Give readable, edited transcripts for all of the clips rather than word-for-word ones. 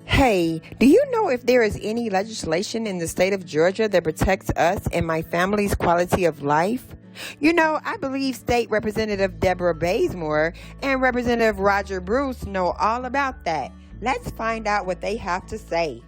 Hey, do you know if there is any legislation in the state of Georgia that protects us and my family's quality of life? I believe State Representative Deborah Bazemore and Representative Roger Bruce know all about that. Let's find out what they have to say.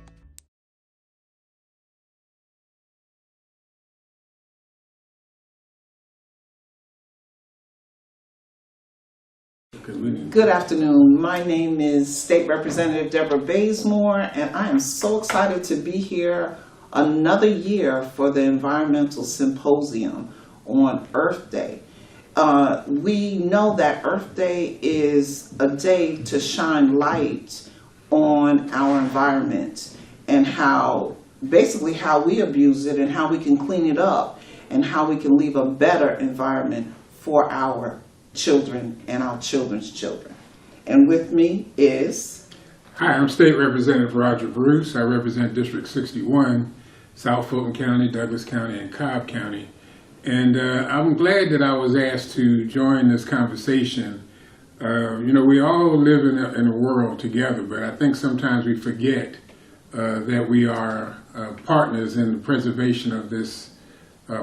Good afternoon. My name is State Representative Deborah Bazemore, and I am so excited to be here another year for the Environmental Symposium on Earth Day. We know that Earth Day is a day to shine light on our environment and basically how we abuse it and how we can clean it up and how we can leave a better environment for our children and our children's children. And with me is... Hi, I'm State Representative Roger Bruce. I represent District 61, South Fulton County, Douglas County, and Cobb County. And I'm glad that I was asked to join this conversation. We all live in a world together, but I think sometimes we forget that we are partners in the preservation of this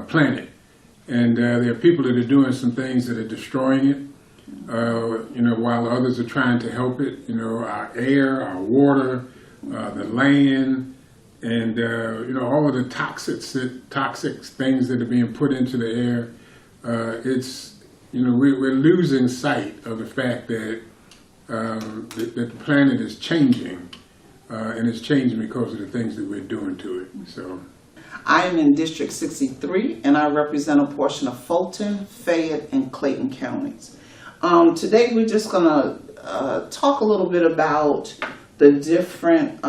planet. And there are people that are doing some things that are destroying it, while others are trying to help it. Our air, our water, the land, and, all of the toxic things that are being put into the air. We're losing sight of the fact that the planet is changing, and it's changing because of the things that we're doing to it. So. I am in District 63, and I represent a portion of Fulton, Fayette, and Clayton counties. Today we're just going to talk a little bit about the different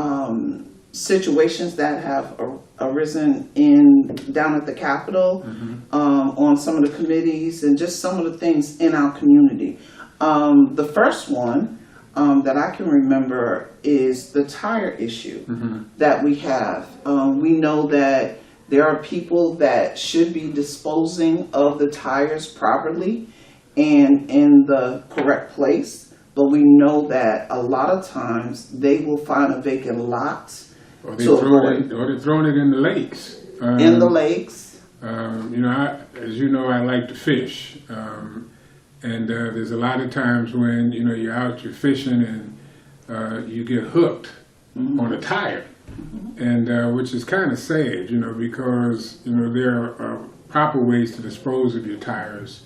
situations that have arisen down at the Capitol, on some of the committees, and just some of the things in our community. The first one that I can remember is the tire issue that we have. We know that there are people that should be disposing of the tires properly and in the correct place, but we know that a lot of times they will find a vacant lot. Or they're throwing it in the lakes. In the lakes. As you know, I like to fish. And there's a lot of times when, you're out, you're fishing, and you get hooked on a tire. And which is kind of sad, because, there are proper ways to dispose of your tires.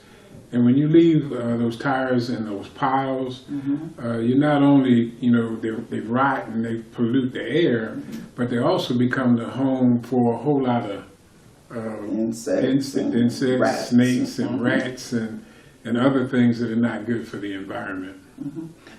And when you leave those tires in those piles, you not only, they rot and they pollute the air, but they also become the home for a whole lot of insects, rats, snakes, and rats, and other things that are not good for the environment.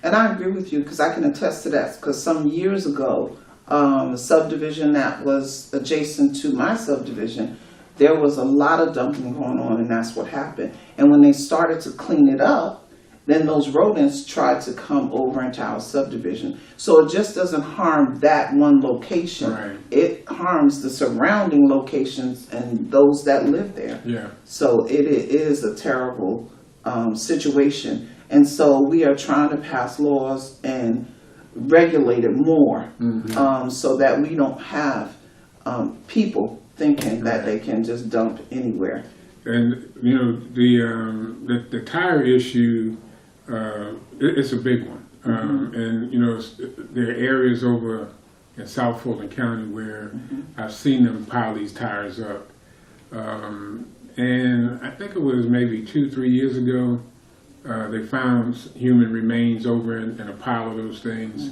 And I agree with you, because I can attest to that, because some years ago, the subdivision that was adjacent to my subdivision, there was a lot of dumping going on, and that's what happened. And when they started to clean it up, then those rodents tried to come over into our subdivision. So it just doesn't harm that one location. Right. It harms the surrounding locations and those that live there. Yeah. So it is a terrible situation. And so we are trying to pass laws and regulate it more, so that we don't have people thinking that they can just dump anywhere. And the tire issue, it's a big one. And there are areas over in South Fulton County where I've seen them pile these tires up. And I think it was maybe 2-3 years ago, they found human remains over in a pile of those things.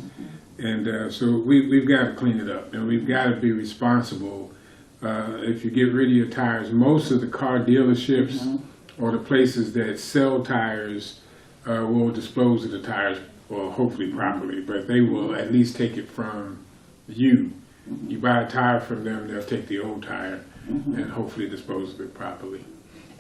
And so we've got to clean it up, and we've got to be responsible. If you get rid of your tires, most of the car dealerships or the places that sell tires will dispose of the tires, well, hopefully properly, but they will at least take it from you. You buy a tire from them, they'll take the old tire and hopefully dispose of it properly.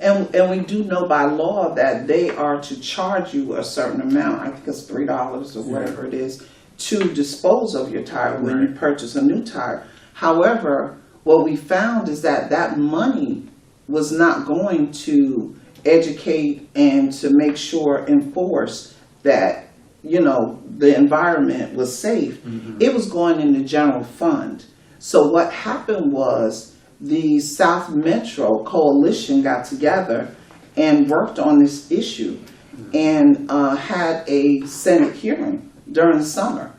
And we do know by law that they are to charge you a certain amount, I think it's $3 or whatever it is, to dispose of your tire when you purchase a new tire. However, what we found is that money was not going to educate and to make sure, enforce that the environment was safe, it was going in the general fund. So what happened was the South Metro Coalition got together and worked on this issue and had a Senate hearing during the summer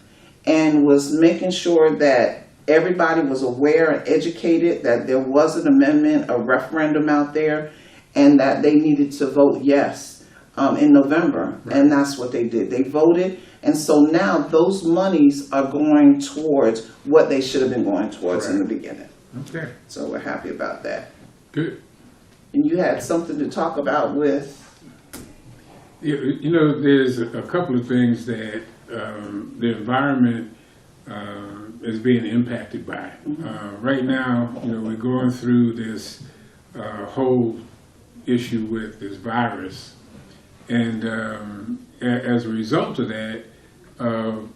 and was making sure that everybody was aware and educated that there was an amendment, a referendum out there, and that they needed to vote yes in November. Right. And that's what they did. They voted. And so now those monies are going towards what they should have been going towards in the beginning. Okay. So we're happy about that. Good. And you had something to talk about with? There's a couple of things that the environment is being impacted by. Right now, we're going through this whole issue with this virus. And as a result of that,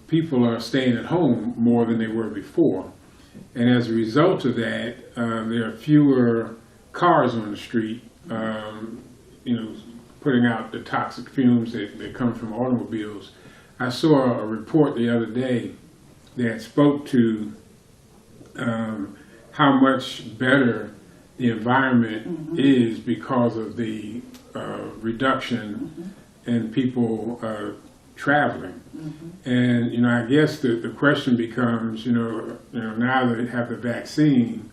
people are staying at home more than they were before. And as a result of that, there are fewer cars on the street, putting out the toxic fumes that come from automobiles. I saw a report the other day that spoke to how much better the environment is because of the reduction in people traveling. And I guess the question becomes, now that they have the vaccine,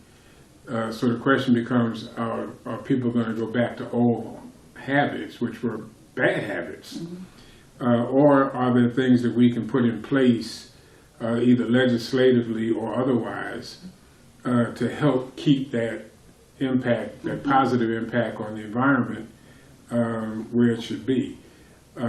so the question becomes, are people going to go back to old habits, which were bad habits, or are there things that we can put in place, either legislatively or otherwise, to help keep that impact, that positive impact on the environment where it should be? I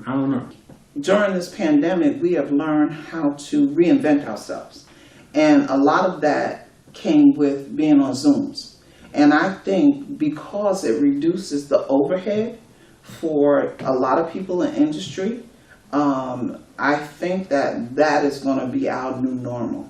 don't know. During this pandemic, we have learned how to reinvent ourselves. And a lot of that came with being on Zooms. And I think because it reduces the overhead for a lot of people in industry, I think that is going to be our new normal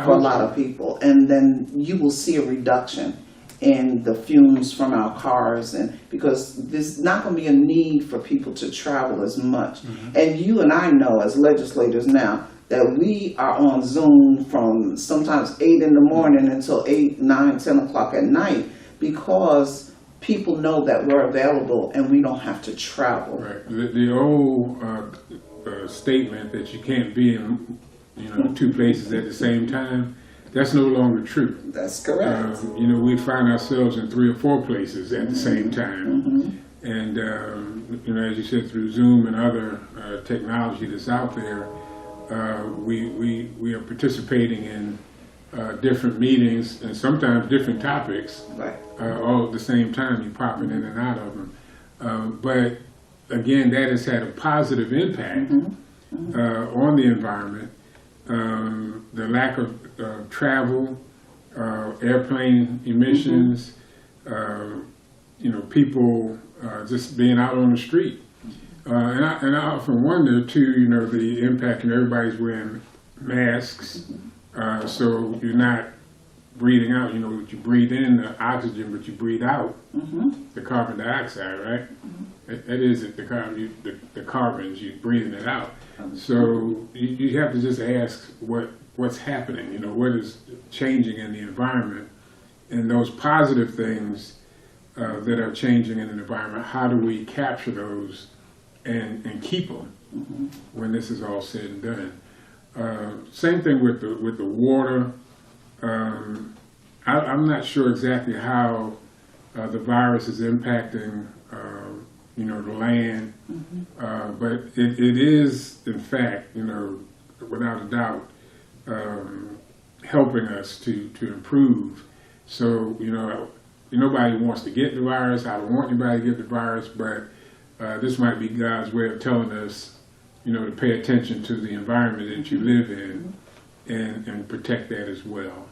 for a lot of people. And then you will see a reduction in the fumes from our cars, and because there's not going to be a need for people to travel as much. And you and I know as legislators now that we are on Zoom from sometimes 8 in the morning until 8, 9, 10 o'clock at night, because people know that we're available and we don't have to travel. Right. The old statement that you can't be in two places at the same time, that's no longer true. That's correct. We find ourselves in 3 or 4 places at the same time. And, as you said, through Zoom and other technology that's out there, we are participating in different meetings and sometimes different topics, right, all at the same time. You're popping in and out of them. But, again, that has had a positive impact on the environment. The lack of travel, airplane emissions, people just being out on the street. And I often wonder, too, the impact, everybody's wearing masks, so you're not breathing out, you breathe in the oxygen, but you breathe out the carbon dioxide, right? That isn't the carbon, the carbons, you're breathing it out. So you have to just ask what's happening, what is changing in the environment, and those positive things that are changing in the environment, how do we capture those and keep them when this is all said and done? Same thing with the water. I'm not sure exactly how the virus is impacting the land, but it is, in fact, without a doubt, helping us to improve. So, nobody wants to get the virus. I don't want anybody to get the virus, but this might be God's way of telling us, to pay attention to the environment that you live in and protect that as well.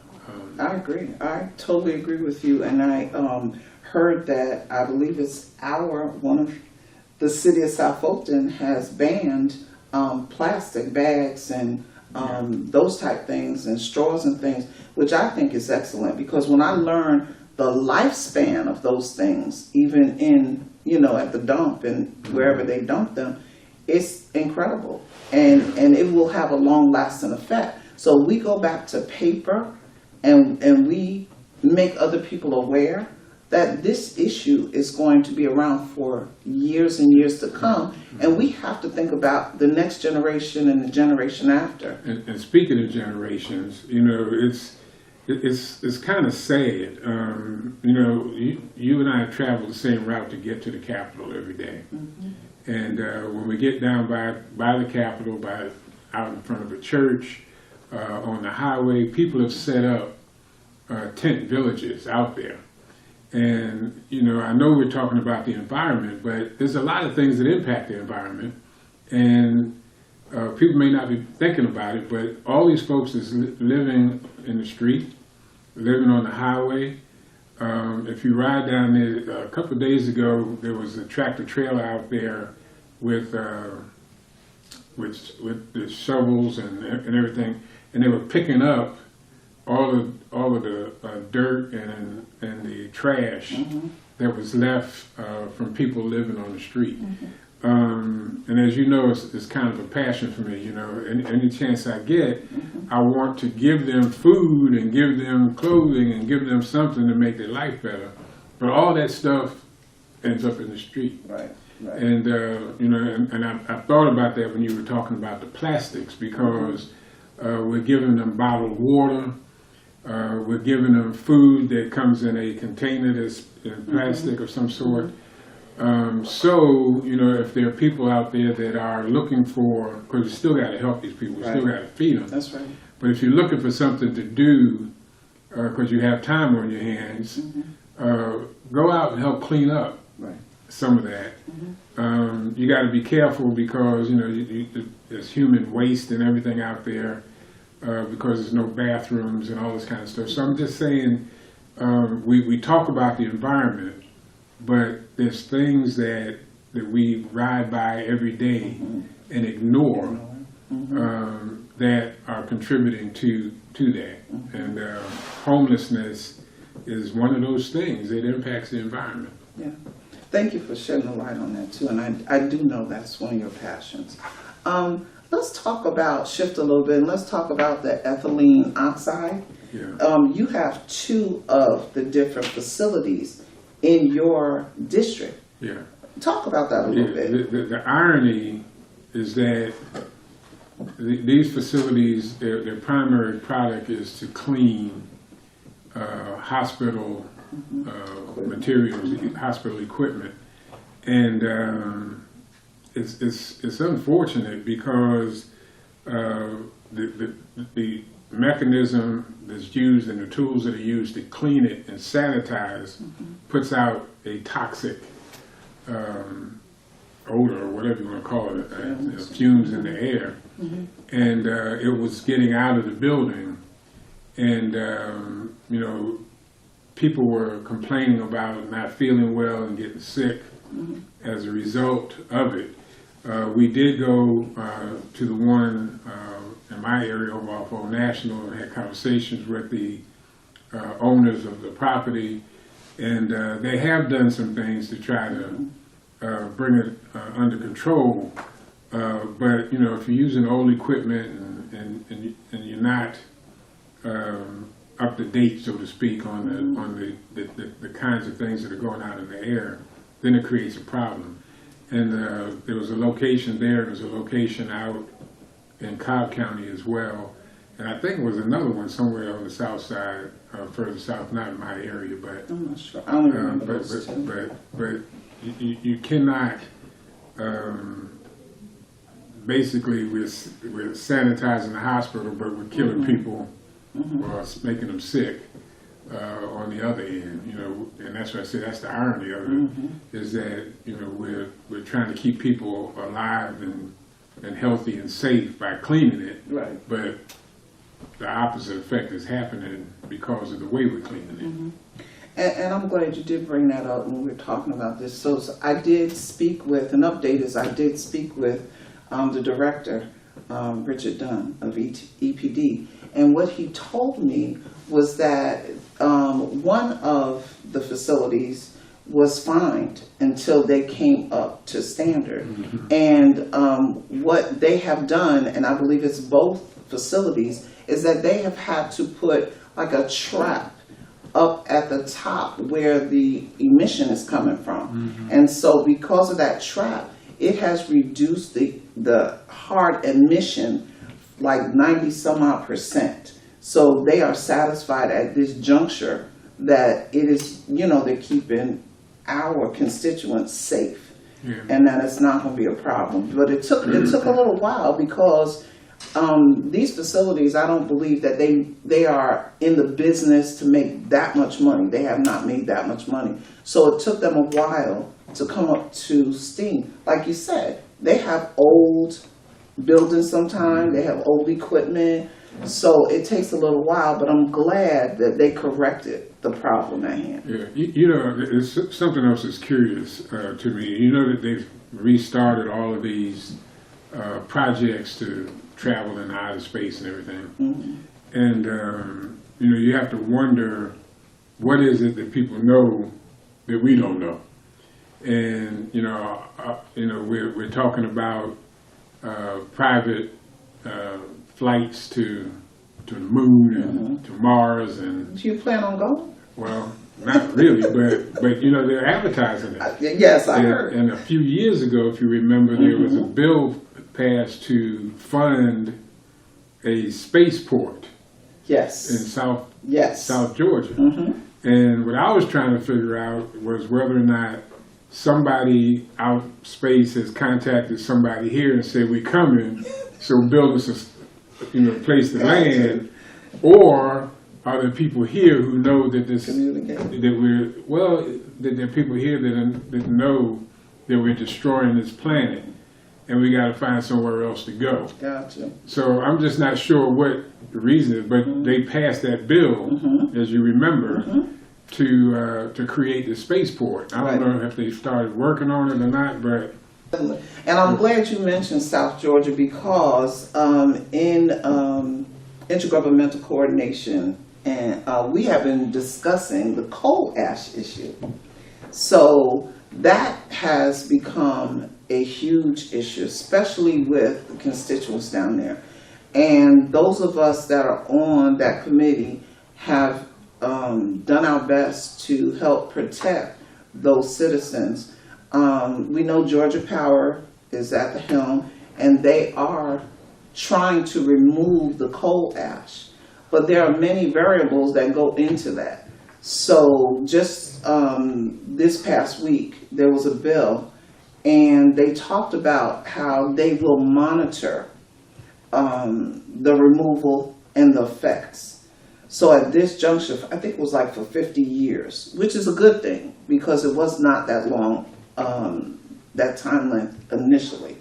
I agree. I totally agree with you. And I heard that, I believe it's one of the city of South Fulton has banned plastic bags and those type things and straws and things, which I think is excellent, because when I learned the lifespan of those things, even in, at the dump and wherever they dump them, it's incredible, and it will have a long-lasting effect. So we go back to paper, and we make other people aware that this issue is going to be around for years and years to come, and we have to think about the next generation and the generation after. And speaking of generations, it's kind of sad. You and I travel the same route to get to the Capitol every day. And when we get down by the Capitol, out in front of a church, on the highway, people have set up tent villages out there. And, I know we're talking about the environment, but there's a lot of things that impact the environment. And people may not be thinking about it, but all these folks is living in the street, living on the highway. If you ride down there, a couple of days ago, there was a tractor trailer out there with the shovels and everything, and they were picking up all of the dirt and the trash that was left from people living on the street. And as you know, it's kind of a passion for me. Any chance I get, I want to give them food and give them clothing and give them something to make their life better. But all that stuff ends up in the street. Right. And I thought about that when you were talking about the plastics, because we're giving them bottled water. We're giving them food that comes in a container that's in plastic of some sort. If there are people out there that are looking for, because you still got to help these people, you still got to feed them. That's right. But if you're looking for something to do, because you have time on your hands, go out and help clean up some of that. You got to be careful because there's human waste and everything out there. Because there's no bathrooms and all this kind of stuff. So I'm just saying, we talk about the environment, but there's things that we ride by every day and ignore that are contributing to that. And homelessness is one of those things that impacts the environment. Yeah. Thank you for shedding a light on that too, and I do know that's one of your passions. Let's shift a little bit, and let's talk about the ethylene oxide. Yeah. You have two of the different facilities in your district. Yeah. Talk about that a little bit. The irony is that these facilities, their primary product is to clean hospital materials, hospital equipment. And it's unfortunate because the mechanism that's used and the tools that are used to clean it and sanitize puts out a toxic odor, or whatever you want to call it, fumes in the air. And it was getting out of the building, and people were complaining about not feeling well and getting sick as a result of it. We did go to the one in my area over off Old National and had conversations with the owners of the property, and they have done some things to try to bring it under control. But if you're using old equipment and you're not up to date, so to speak, on the kinds of things that are going out in the air, then it creates a problem. And there was a location there, there's a location out in Cobb County as well. And I think it was another one somewhere on the south side, further south, not in my area, but I'm not sure. I don't remember those two. But you cannot, basically we're sanitizing the hospital, but we're killing people or making them sick. On the other end, and that's what I say. That's the irony of it, is that we're trying to keep people alive and healthy and safe by cleaning it, right? But the opposite effect is happening because of the way we're cleaning it. And I'm glad you did bring that up when we were talking about this. So I did speak with, an update is I did speak with the director, Richard Dunn of EPD, and what he told me was that one of the facilities was fined until they came up to standard. And what they have done, and I believe it's both facilities, is that they have had to put like a trap up at the top where the emission is coming from. And so because of that trap, it has reduced the hard emission like 90 some odd %. So they are satisfied at this juncture that it is, they're keeping our constituents safe, and that it's not going to be a problem. But it took a little while because these facilities, I don't believe that they are in the business to make that much money. They have not made that much money. So it took them a while to come up to steam. Like you said, they have old buildings sometimes, they have old equipment, so it takes a little while, but I'm glad that they corrected the problem at hand. Yeah, it's something else that's curious to me. You know that they've restarted all of these projects to travel in outer space and everything. And, you have to wonder, what is it that people know that we don't know? And, we're talking about private flights to the moon and to Mars. And do you plan on going? Well, not really, but they're advertising it. Yes, I heard. And a few years ago, if you remember, there was a bill passed to fund a spaceport. Yes. In South Georgia. Mm-hmm. And what I was trying to figure out was whether or not somebody out space has contacted somebody here and said, we're coming, so build us a place to land, or are there people here who know that that there are people here that know that we're destroying this planet, and we got to find somewhere else to go. Gotcha. So I'm just not sure what the reason is, but they passed that bill, as you remember, to create the spaceport. I don't know if they started working on it or not, but. And I'm glad you mentioned South Georgia because in intergovernmental coordination, and we have been discussing the coal ash issue. So that has become a huge issue, especially with the constituents down there. And those of us that are on that committee have done our best to help protect those citizens. We know Georgia Power is at the helm, and they are trying to remove the coal ash. But there are many variables that go into that. So just this past week, there was a bill, and they talked about how they will monitor the removal and the effects. So at this juncture, I think it was like for 50 years, which is a good thing because it was not that long, that time length initially.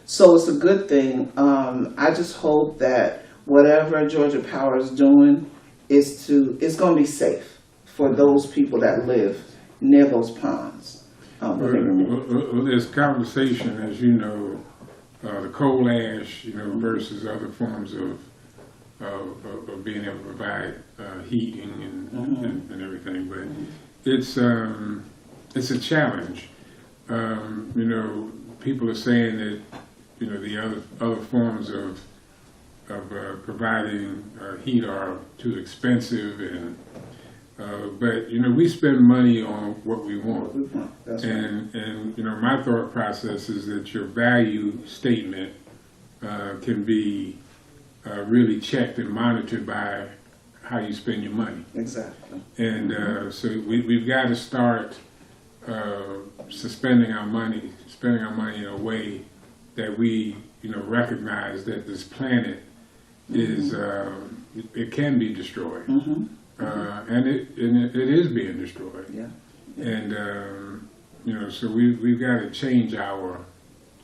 So it's a good thing. I just hope that whatever Georgia Power is doing it's going to be safe for those people that live near those ponds. Well, there's conversation, as you know, the coal ash, versus other forms of being able to provide heating and everything, but it's a challenge. People are saying that the other forms of providing heat are too expensive, and but we spend money on what we want. That's and my thought process is that your value statement can be really checked and monitored by how you spend your money. Exactly. And so we've got to start spending our money in a way that we recognize that this planet is it can be destroyed, and it is being destroyed. Yeah. And so we've got to change our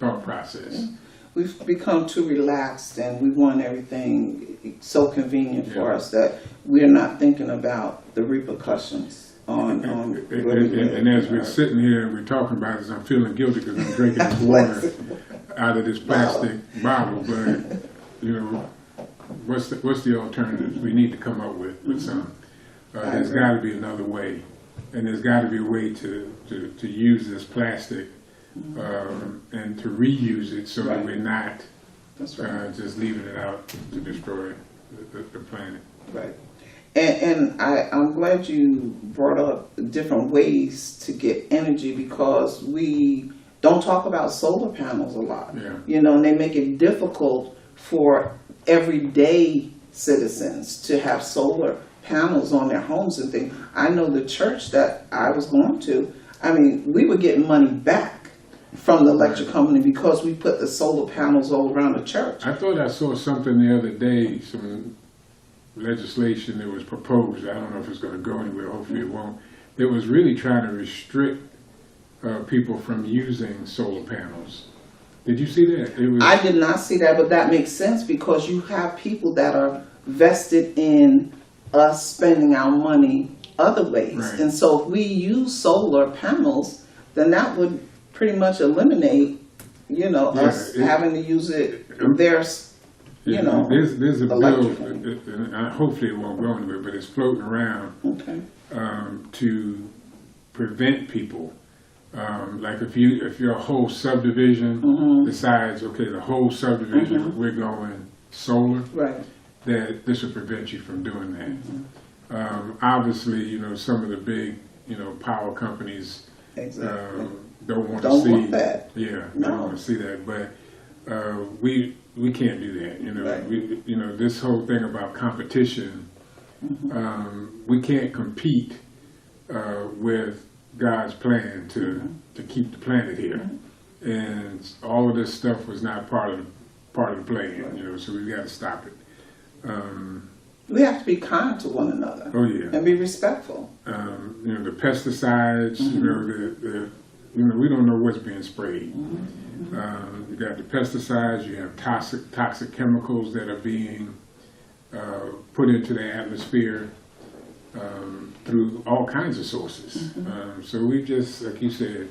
thought process. Yeah. We've become too relaxed, and we want everything so convenient for us that we're not thinking about the repercussions on and as we're sitting here and we're talking about this, I'm feeling guilty because I'm drinking this water out of this plastic bottle. But what's the alternatives? We need to come up with some. There's got to be another way and there's got to be a way to use this plastic and to reuse it so that we're not just leaving it out to destroy the planet. Right. And I'm glad you brought up different ways to get energy, because we don't talk about solar panels a lot. Yeah. You know, and they make it difficult for everyday citizens to have solar panels on their homes and things. I know the church that I was going to, I mean, we were getting money back from the electric company because we put the solar panels all around the church. I thought I saw something the other day, some legislation that was proposed. I don't know if it's going to go anywhere. Hopefully it won't. It was really trying to restrict people from using solar panels. Did you see that? I did not see that, but that makes sense because you have people that are vested in us spending our money other ways. Right. And so if we use solar panels, then that would pretty much eliminate, us having to use it. There's a bill, and hopefully it won't go anywhere, but it's floating around to prevent people. Like if your whole subdivision decides, okay, the whole subdivision, we're going solar, right, that this will prevent you from doing that. Obviously, some of the big, power companies don't want to see that. Yeah, don't want to see that. But we can't do that. Right. This whole thing about competition, we can't compete with God's plan to keep the planet here, and all of this stuff was not part of the plan. So we've got to stop it. We have to be kind to one another. Oh yeah, and be respectful. The pesticides. We don't know what's being sprayed. You got the pesticides. You have toxic chemicals that are being put into the atmosphere through all kinds of sources. So we just, like you said,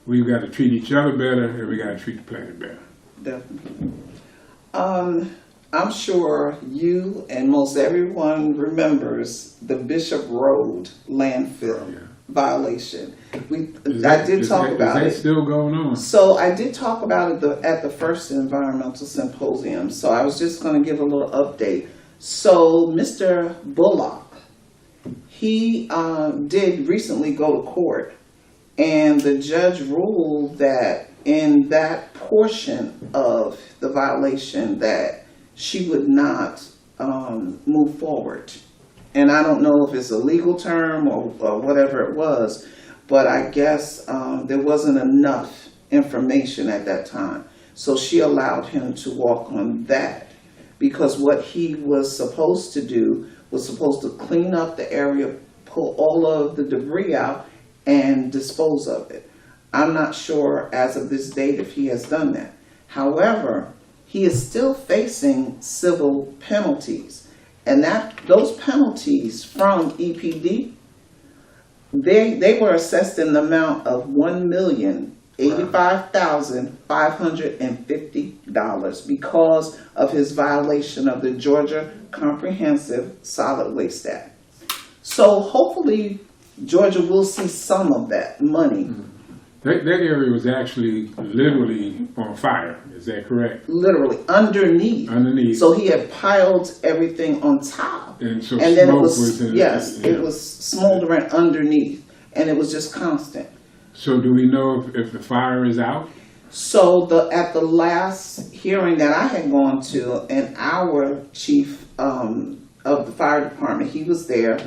we've got to treat each other better, and we got to treat the planet better. Definitely. I'm sure you and most everyone remembers the Bishop Road landfill violation. I did talk about it. Is that still going on? So I did talk about it at the first environmental symposium. So I was just going to give a little update. So Mr. Bullock, he did recently go to court, and the judge ruled that in that portion of the violation that she would not move forward. And I don't know if it's a legal term or whatever it was, but I guess there wasn't enough information at that time. So she allowed him to walk on that, because what he was supposed to do was supposed to clean up the area, pull all of the debris out, and dispose of it. I'm not sure as of this date if he has done that. However, he is still facing civil penalties. And those penalties from EPD, they were assessed in the amount of $1,085,550 because of his violation of the Georgia Comprehensive Solid Waste Act. So hopefully Georgia will see some of that money. That area was actually literally on fire. Is that correct? Literally underneath. So he had piled everything on top, and then it was it was smoldering underneath, and it was just constant. So do we know if the fire is out? So at the last hearing that I had gone to, and our chief of the fire department, he was there,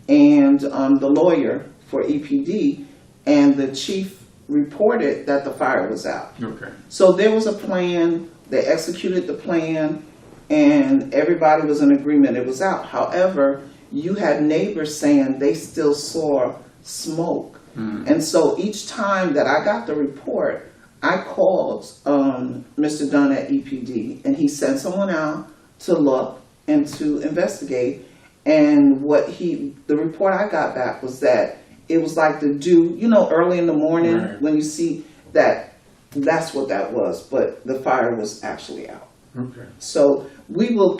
and the lawyer for EPD, and the chief reported that the fire was out. Okay. So there was a plan, they executed the plan, and everybody was in agreement it was out. However, you had neighbors saying they still saw smoke. And so each time that I got the report, I called Mr. Dunn at EPD, and he sent someone out to look and to investigate. And the report I got back was that it was like the dew, early in the morning when you see that's what that was. But the fire was actually out. Okay. So we will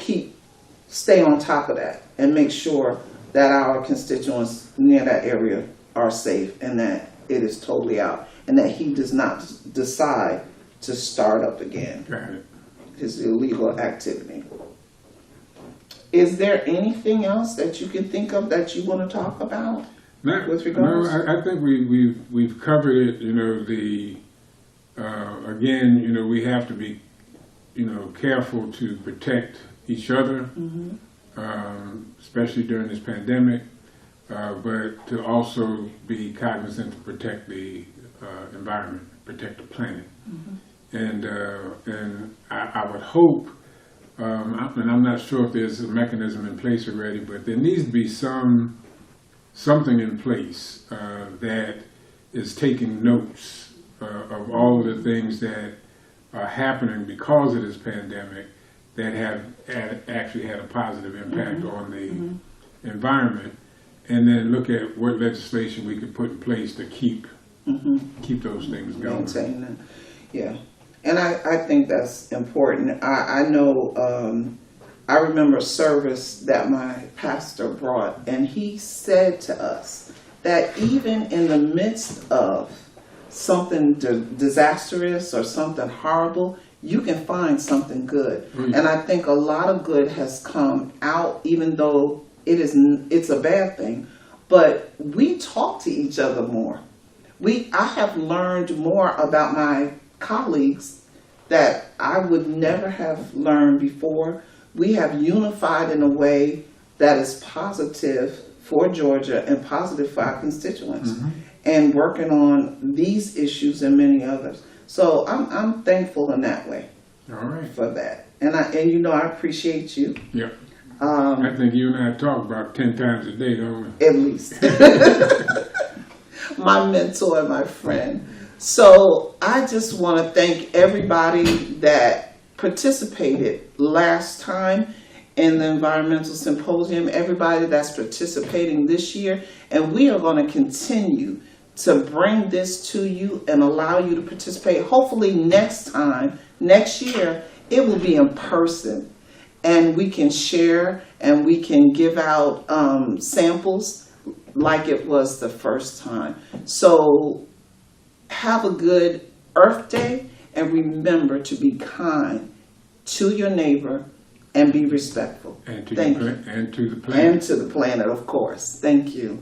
stay on top of that and make sure that our constituents near that area are safe and that it is totally out, and that he does not decide to start up again Got it. his illegal activity. Is there anything else that you can think of that you want to talk about with regards? No, I think we've covered it. You know, again, you know, we have to be, you know, careful to protect each other, especially during this pandemic, but to also be cognizant to protect the environment, protect the planet. And I would hope, and I'm not sure if there's a mechanism in place already, but there needs to be something in place that is taking notes of all of the things that are happening because of this pandemic that have actually had a positive impact on the environment, and then look at what legislation we could put in place to keep those things going. Maintain that. Yeah. And I think that's important. I know, I remember a service that my pastor brought, and he said to us that even in the midst of something disastrous or something horrible, you can find something good. And I think a lot of good has come out, even though it's a bad thing. But we talk to each other more. I have learned more about my colleagues that I would never have learned before. We have unified in a way that is positive for Georgia and positive for our constituents, and working on these issues and many others. So I'm thankful in that way. All right. For that, and you know, I appreciate you. Yeah. I think you and I talk about 10 times a day, don't we? At least. My mentor and my friend. So I just want to thank everybody that participated last time in the Environmental Symposium, everybody that's participating this year, and we are going to continue to bring this to you and allow you to participate. Hopefully next year, it will be in person, and we can share and we can give out samples like it was the first time. So have a good Earth Day, and remember to be kind to your neighbor and be respectful. And to Thank you. And to the planet. And to the planet, of course. Thank you.